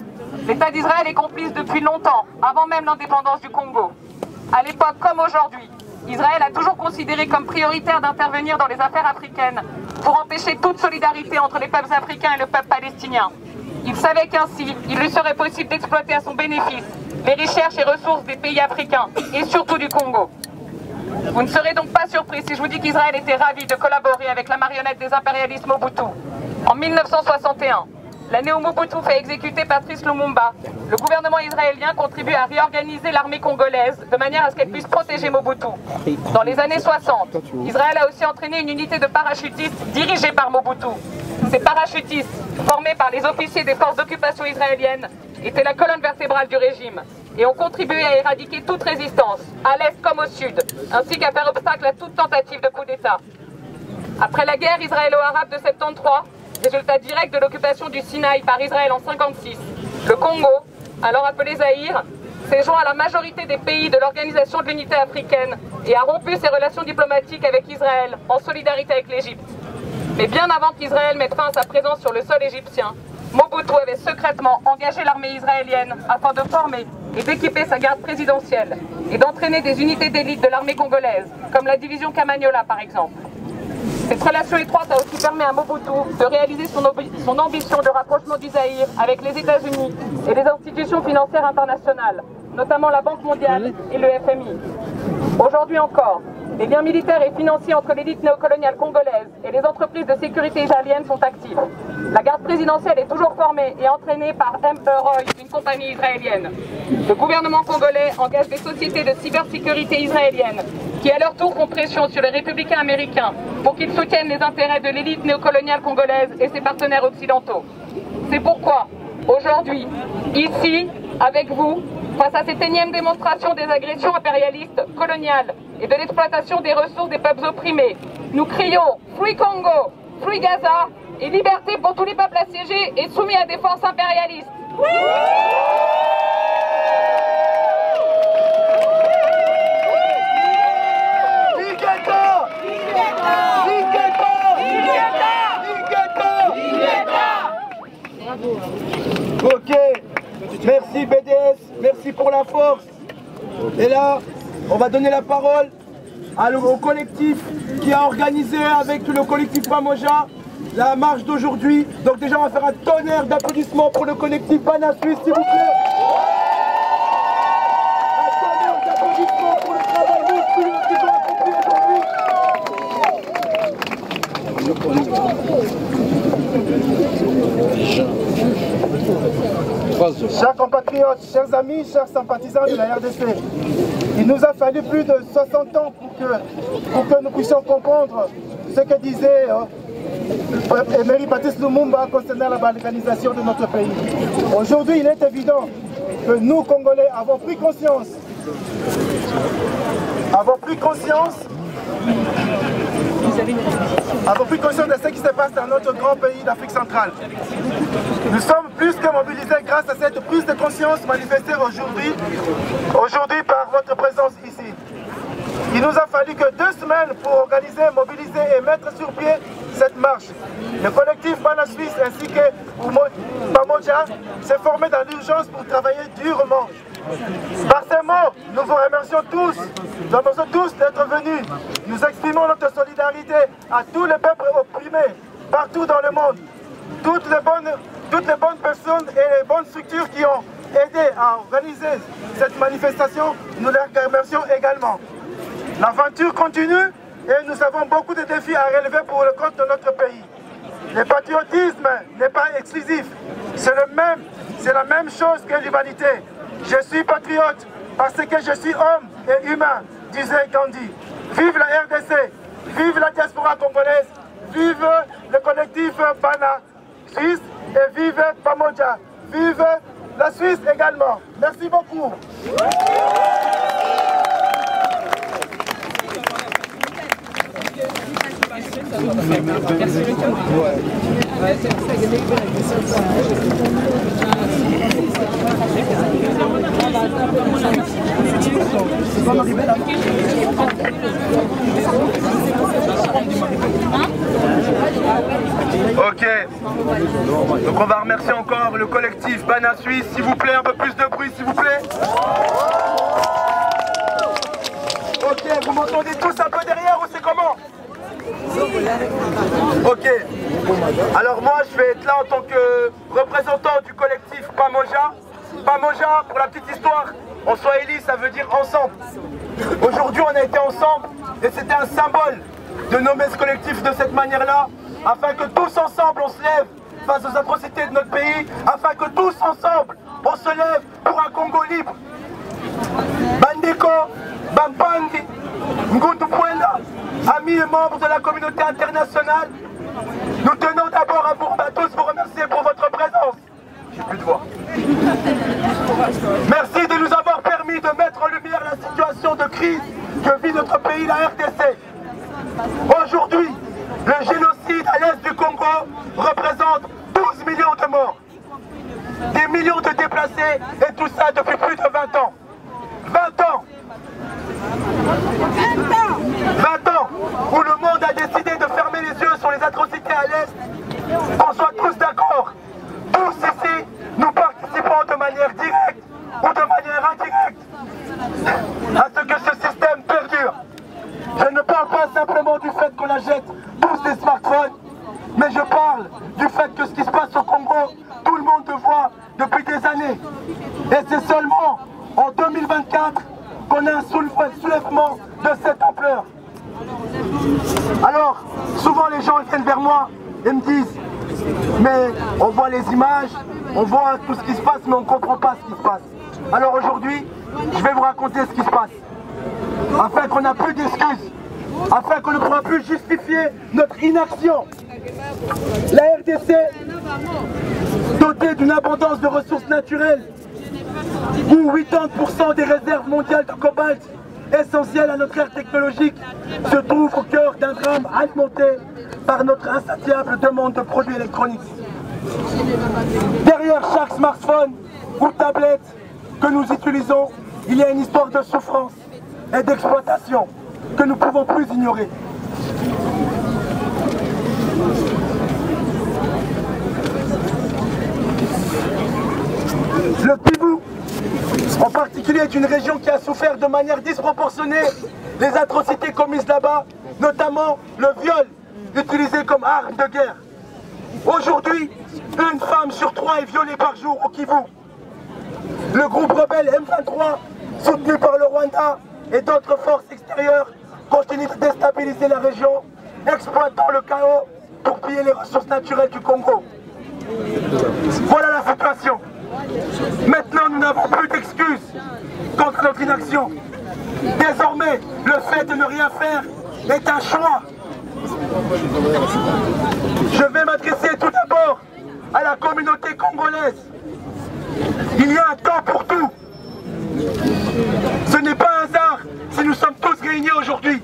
L'État d'Israël est complice depuis longtemps, avant même l'indépendance du Congo. À l'époque comme aujourd'hui, Israël a toujours considéré comme prioritaire d'intervenir dans les affaires africaines pour empêcher toute solidarité entre les peuples africains et le peuple palestinien. Il savait qu'ainsi, il lui serait possible d'exploiter à son bénéfice les richesses et ressources des pays africains et surtout du Congo. Vous ne serez donc pas surpris si je vous dis qu'Israël était ravi de collaborer avec la marionnette des impérialistes Mobutu. En 1961, l'année où Mobutu fait exécuter Patrice Lumumba, le gouvernement israélien contribue à réorganiser l'armée congolaise de manière à ce qu'elle puisse protéger Mobutu. Dans les années 60, Israël a aussi entraîné une unité de parachutistes dirigée par Mobutu. Ces parachutistes, formés par les officiers des forces d'occupation israéliennes, étaient la colonne vertébrale du régime et ont contribué à éradiquer toute résistance, à l'est comme au sud, ainsi qu'à faire obstacle à toute tentative de coup d'État. Après la guerre israélo-arabe de 73, résultat direct de l'occupation du Sinaï par Israël en 1956, le Congo, alors appelé Zaïre, s'est joint à la majorité des pays de l'Organisation de l'Unité africaine et a rompu ses relations diplomatiques avec Israël en solidarité avec l'Égypte. Mais bien avant qu'Israël mette fin à sa présence sur le sol égyptien, Mobutu avait secrètement engagé l'armée israélienne afin de former et d'équiper sa garde présidentielle et d'entraîner des unités d'élite de l'armée congolaise, comme la division Kamanyola par exemple. Cette relation étroite a aussi permis à Mobutu de réaliser son ambition de rapprochement du Zaïre avec les États-Unis et les institutions financières internationales, notamment la Banque mondiale et le FMI. Aujourd'hui encore, les liens militaires et financiers entre l'élite néocoloniale congolaise et les entreprises de sécurité israéliennes sont actifs. La garde présidentielle est toujours formée et entraînée par M.E. Roy, une compagnie israélienne. Le gouvernement congolais engage des sociétés de cybersécurité israéliennes qui à leur tour font pression sur les républicains américains pour qu'ils soutiennent les intérêts de l'élite néocoloniale congolaise et ses partenaires occidentaux. C'est pourquoi, aujourd'hui, ici, avec vous, face à cette énième démonstration des agressions impérialistes, coloniales et de l'exploitation des ressources des peuples opprimés, nous crions « Free Congo, Free Gaza » et liberté pour tous les peuples assiégés et soumis à des forces impérialistes. Ok, merci BDS, merci pour la force. Et là, on va donner la parole au collectif qui a organisé avec le collectif Pamoja la marche d'aujourd'hui. Donc déjà, on va faire un tonnerre d'applaudissements pour le collectif Bana Suisse, s'il vous plaît. Un tonnerre d'applaudissements pour le travail monstrueux qu'ils ont accompli aujourd'hui. Chers compatriotes, chers amis, chers sympathisants de la RDC, il nous a fallu plus de 60 ans pour que nous puissions comprendre ce que disait Emery Baptiste Lumumba concernant la balkanisation de notre pays. Aujourd'hui, il est évident que nous, Congolais, avons pris conscience de ce qui se passe dans notre grand pays d'Afrique centrale. Nous sommes plus que mobilisés grâce à cette prise de conscience manifestée aujourd'hui par votre présence ici. Il nous a fallu que 2 semaines pour organiser, mobiliser et mettre sur pied cette marche. Le collectif Bana Suisse ainsi que Pamoja s'est formé dans l'urgence pour travailler durement. Par ces mots, nous vous remercions tous d'être venus. Nous exprimons notre solidarité à tous les peuples opprimés partout dans le monde. Toutes les bonnes personnes et les bonnes structures qui ont aidé à organiser cette manifestation, nous les remercions également. L'aventure continue et nous avons beaucoup de défis à relever pour le compte de notre pays. Le patriotisme n'est pas exclusif, c'est la même chose que l'humanité. Je suis patriote parce que je suis homme et humain, disait Gandhi. Vive la RDC, vive la diaspora congolaise, vive le collectif Bana Suisse et vive Pamoja, vive la Suisse également. Merci beaucoup. Ok, donc on va remercier encore le collectif Bana Suisse, s'il vous plaît, un peu plus de bruit s'il vous plaît. Ok, vous m'entendez tous un peu derrière ou c'est comment? Ok, alors moi je vais être là en tant que représentant du collectif Pamoja. Pamoja, pour la petite histoire, en Swahili ça veut dire ensemble. Aujourd'hui on a été ensemble et c'était un symbole de nommer ce collectif de cette manière-là, afin que tous ensemble on se lève face aux atrocités de notre pays, afin que tous ensemble on se lève pour un Congo libre. Bandeko, Bampangi, Ngundu Pwenda, amis et membres de la communauté internationale, nous tenons d'abord à tous vous remercier pour votre présence. J'ai plus de voix. Merci de nous avoir permis de mettre en lumière la situation de crise que vit notre pays, la RDC. Aujourd'hui, le génocide à l'est du Congo représente 12 millions de morts, des millions de déplacés, et tout ça depuis plus de 20 ans. 20 ans où le monde a décidé de fermer les yeux sur les atrocités à l'Est, qu'on soit tous d'accord. Tous ici, nous participons de manière directe ou de manière indirecte à ce que ce système perdure. Je ne parle pas simplement du fait qu'on achète tous des smartphones, mais je parle du fait que ce qui se passe au Congo, tout le monde le voit depuis des années. Et c'est seulement en 2024 qu'on a un soulèvement Alors, souvent les gens viennent vers moi et me disent « Mais on voit les images, on voit tout ce qui se passe, mais on ne comprend pas ce qui se passe. » Alors aujourd'hui, je vais vous raconter ce qui se passe, afin qu'on n'a plus d'excuses, afin qu'on ne pourra plus justifier notre inaction. La RDC, dotée d'une abondance de ressources naturelles, où 80% des réserves mondiales de cobalt, essentielles à notre ère technologique, se trouvent au cœur d'un drame alimenté par notre insatiable demande de produits électroniques. Derrière chaque smartphone ou tablette que nous utilisons, il y a une histoire de souffrance et d'exploitation que nous ne pouvons plus ignorer. Le Kivu, en particulier, est une région qui a souffert de manière disproportionnée les atrocités commises là-bas, notamment le viol utilisé comme arme de guerre. Aujourd'hui, une femme sur 3 est violée par jour au Kivu. Le groupe rebelle M23, soutenu par le Rwanda et d'autres forces extérieures, continue de déstabiliser la région, exploitant le chaos pour piller les ressources naturelles du Congo. Voilà la situation. Maintenant, nous n'avons plus d'excuses contre notre inaction. Désormais, le fait de ne rien faire est un choix. Je vais m'adresser tout d'abord à la communauté congolaise. Il y a un temps pour tout. Ce n'est pas un hasard si nous sommes tous réunis aujourd'hui.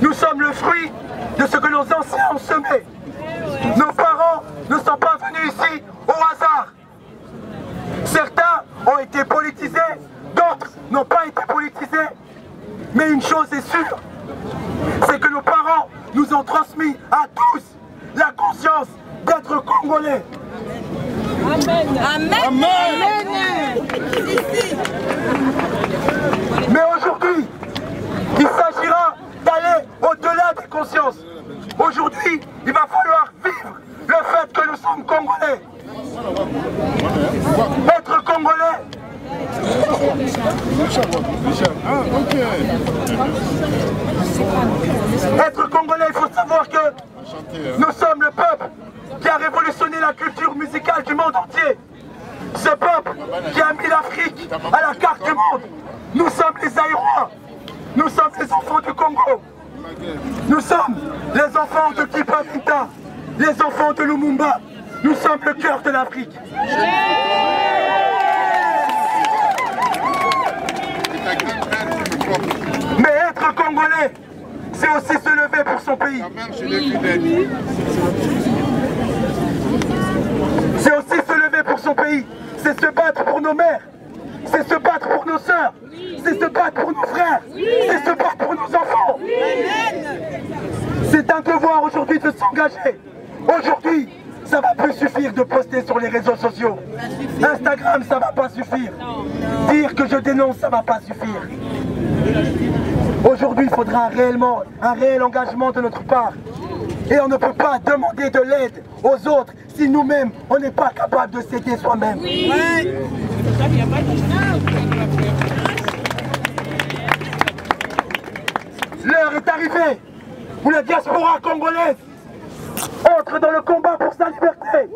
Nous sommes le fruit de ce que nos anciens ont semé. Nos parents ne sont pas venus ici au hasard. Certains ont été politisés, d'autres n'ont pas été politisés. Mais une chose est sûre, c'est que nos parents nous ont transmis à tous la conscience d'être Congolais. Amen. Amen. Amen. Mais aujourd'hui, il s'agira d'aller au-delà des consciences. Aujourd'hui, il va falloir vivre le fait que nous sommes Congolais. Être Congolais, être Congolais, il faut savoir que nous sommes le peuple qui a révolutionné la culture musicale du monde entier. Ce peuple qui a mis l'Afrique à la carte du monde. Nous sommes les Aïrois. Nous sommes les enfants du Congo. Nous sommes les enfants de Kipavita, les enfants de Lumumba. Nous sommes le cœur de l'Afrique. Mais être Congolais, c'est aussi se lever pour son pays. C'est aussi se lever pour son pays. C'est se battre pour nos mères. C'est se battre pour nos sœurs. C'est se battre pour nos frères. C'est se battre pour nos enfants. C'est un devoir aujourd'hui de s'engager. Aujourd'hui, ça va plus suffire de poster sur les réseaux sociaux. Instagram, ça va pas suffire. Dire que je dénonce, ça va pas suffire. Aujourd'hui, il faudra un réel engagement de notre part. Et on ne peut pas demander de l'aide aux autres si nous-mêmes, on n'est pas capable de s'aider soi-même. Oui. L'heure est arrivée où la diaspora congolaise entre dans le combat pour sa liberté.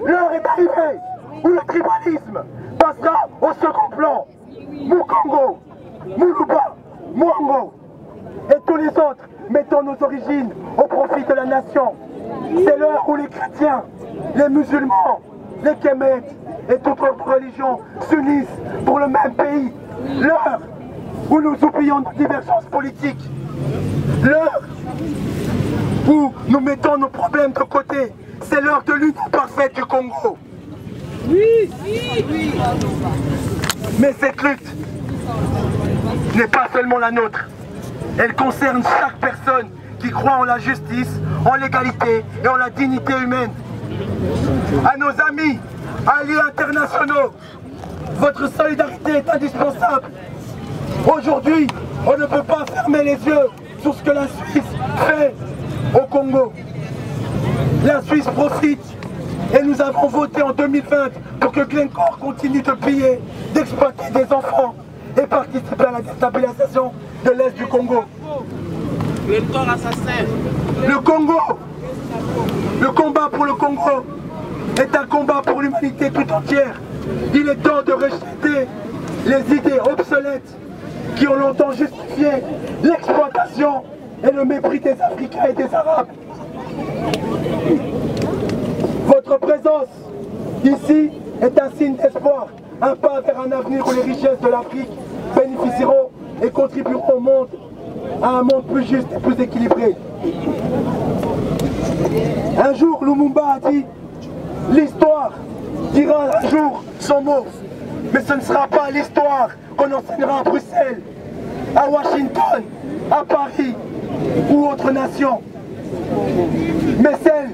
L'heure est arrivée où le tribalisme passera au second plan. Mukongo, Muluba, Mwango et tous les autres mettons nos origines au profit de la nation. C'est l'heure où les chrétiens, les musulmans, les kémètes et toute autre religion s'unissent pour le même pays. L'heure où nous oublions nos divergences politiques. L'heure où nous mettons nos problèmes de côté. C'est l'heure de l'union parfaite du Congo. Oui, oui, oui. Mais cette lutte n'est pas seulement la nôtre. Elle concerne chaque personne qui croit en la justice, en l'égalité et en la dignité humaine. À nos amis, alliés internationaux, votre solidarité est indispensable. Aujourd'hui, on ne peut pas fermer les yeux sur ce que la Suisse fait au Congo. La Suisse profite et nous avons voté en 2020 pour que Glencore continue de piller, d'exploiter des enfants et participer à la déstabilisation de l'Est du Congo. Le Congo, le combat pour le Congo est un combat pour l'humanité tout entière. Il est temps de rejeter les idées obsolètes qui ont longtemps justifié l'exploitation et le mépris des Africains et des Arabes. Votre présence ici est un signe d'espoir, un pas vers un avenir où les richesses de l'Afrique bénéficieront et contribueront au monde, à un monde plus juste et plus équilibré. Un jour, Lumumba a dit « L'histoire dira un jour son mot, mais ce ne sera pas l'histoire qu'on enseignera à Bruxelles, à Washington, à Paris ou autres nations, mais celle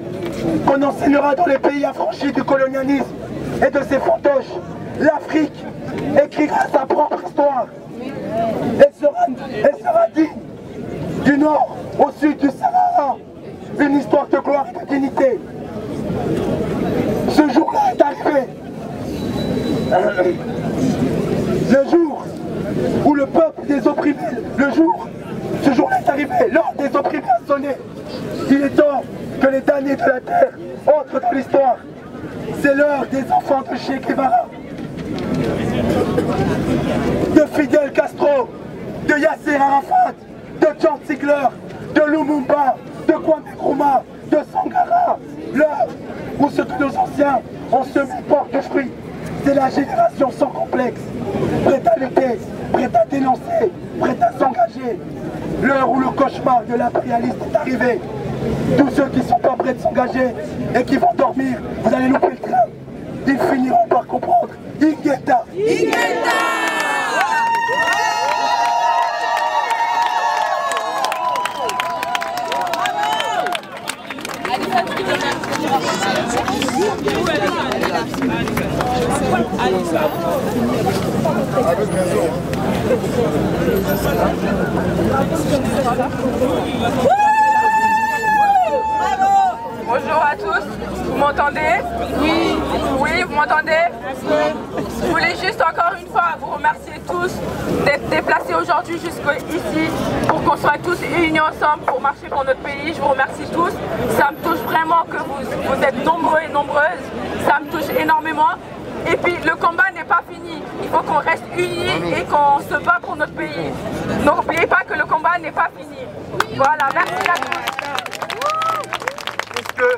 qu'on enseignera dans les pays affranchis du colonialisme et de ses fantoches. L'Afrique écrira sa propre histoire. Elle sera digne du nord au sud du Sahara, une histoire de gloire et de dignité. Ce jour-là est arrivé. Le jour où le peuple des opprimés, ce jour-là est arrivé, l'heure des opprimés a sonné. Il est temps que les damnés de la terre entrent dans l'histoire. C'est l'heure des enfants de Che Guevara, de Fidel Castro, de Yasser Arafat, de John Ziegler, de Lumumba, de Kwame Nkrumah, de Sankara. L'heure où ce que nos anciens ont semé porte de fruits. C'est la génération sans complexe, prête à lutter, prête à dénoncer, prête à s'engager. L'heure où le cauchemar de l'impérialiste est arrivé. Tous ceux qui ne sont pas prêts de s'engager et qui vont dormir, vous allez louper le train. Ils finiront par comprendre. Ingeta! Ingeta! Bonjour à tous, vous m'entendez? Oui. Oui, vous m'entendez? Je voulais juste encore une fois vous remercier tous d'être déplacés aujourd'hui jusqu'ici pour qu'on soit tous unis ensemble pour marcher pour notre pays. Je vous remercie tous. Ça me touche vraiment que vous êtes nombreux et nombreuses. Ça me touche énormément. Et puis le combat n'est pas fini. Il faut qu'on reste unis et qu'on se bat pour notre pays. Donc n'oubliez pas que le combat n'est pas fini. Voilà, merci à tous. Est-ce que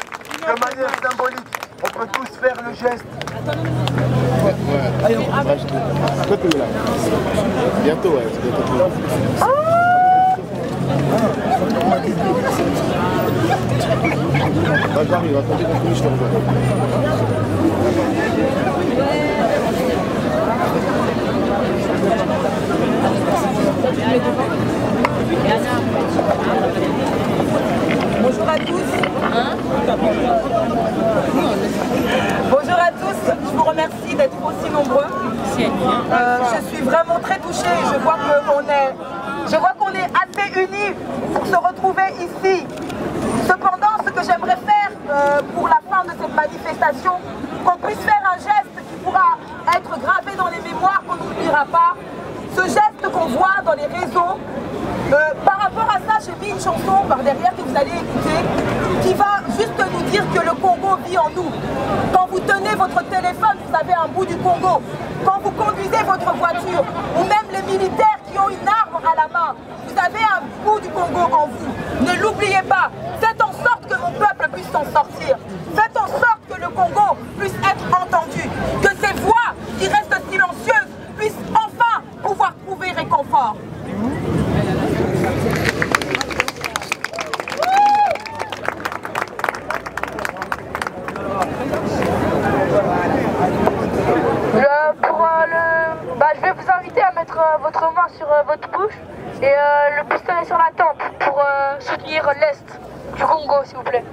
de manière symbolique, on peut tous faire le geste? Allez, on va acheter. Là. Bientôt, ouais. J'arrive, attendez qu'on finisse, je te rejoins. Bonjour à tous. Bonjour à tous, je vous remercie d'être aussi nombreux. Je suis vraiment très touchée et je vois qu'on est assez unis pour se retrouver ici. Cependant, ce que j'aimerais faire pour la fin de cette manifestation, qu'on puisse faire un geste qui pourra être gravé dans les mémoires, qu'on n'oubliera pas. Ce geste qu'on voit dans les réseaux, par rapport à ça, j'ai mis une chanson par derrière que vous allez écouter, qui va juste nous dire que le Congo vit en nous. Quand vous tenez votre téléphone, vous avez un bout du Congo. Quand vous conduisez votre voiture, ou même les militaires qui ont une arme à la main, vous avez un bout du Congo en vous. Ne l'oubliez pas. Faites en sorte que mon peuple puisse s'en sortir. Faites en sorte que le Congo puisse être entendu. Que ces voix qui restent silencieuses puissent enfin pouvoir trouver réconfort. Je vais vous inviter à mettre votre main sur votre bouche et le pistolet sur la tempe pour soutenir l'Est du Congo, s'il vous plaît.